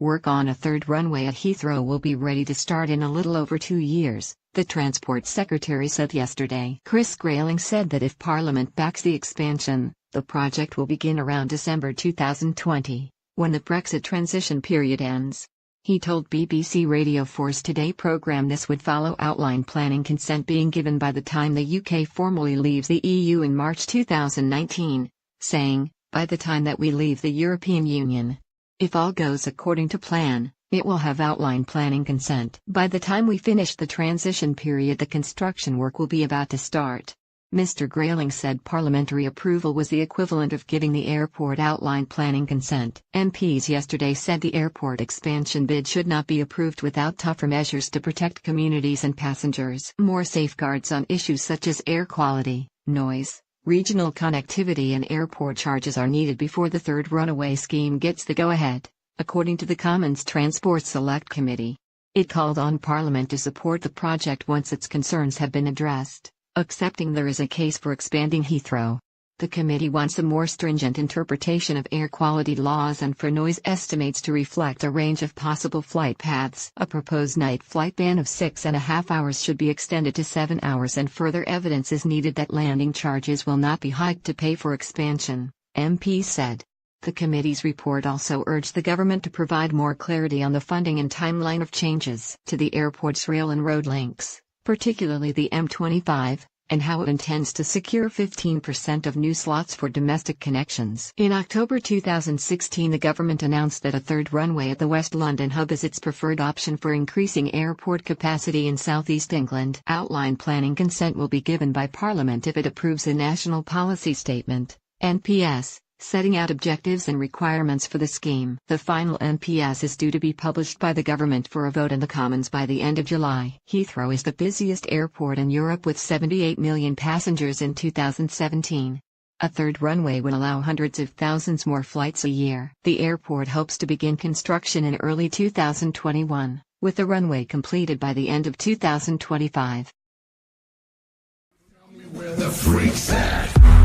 Work on a third runway at Heathrow will be ready to start in a little over 2 years, the Transport Secretary said yesterday. Chris Grayling said that if Parliament backs the expansion, the project will begin around December 2020, when the Brexit transition period ends. He told BBC Radio 4's Today programme this would follow outline planning consent being given by the time the UK formally leaves the EU in March 2019, saying, "By the time that we leave the European Union, if all goes according to plan, it will have outline planning consent. By the time we finish the transition period, the construction work will be about to start." Mr Grayling said parliamentary approval was the equivalent of giving the airport outline planning consent. MPs yesterday said the airport expansion bid should not be approved without tougher measures to protect communities and passengers. More safeguards on issues such as air quality, noise, regional connectivity and airport charges are needed before the third runway scheme gets the go-ahead, according to the Commons Transport Select Committee. It called on Parliament to support the project once its concerns have been addressed, accepting there is a case for expanding Heathrow. The committee wants a more stringent interpretation of air quality laws and for noise estimates to reflect a range of possible flight paths. A proposed night flight ban of 6.5 hours should be extended to 7 hours, and further evidence is needed that landing charges will not be hiked to pay for expansion, MPs said. The committee's report also urged the government to provide more clarity on the funding and timeline of changes to the airport's rail and road links, particularly the M25, and how it intends to secure 15% of new slots for domestic connections. In October 2016, the government announced that a third runway at the West London hub is its preferred option for increasing airport capacity in southeast England. Outline planning consent will be given by Parliament if it approves a National Policy Statement, NPS, setting out objectives and requirements for the scheme. The final NPS is due to be published by the government for a vote in the Commons by the end of July. Heathrow is the busiest airport in Europe with 78 million passengers in 2017. A third runway will allow hundreds of thousands more flights a year. The airport hopes to begin construction in early 2021, with the runway completed by the end of 2025. Tell me where the freak's at.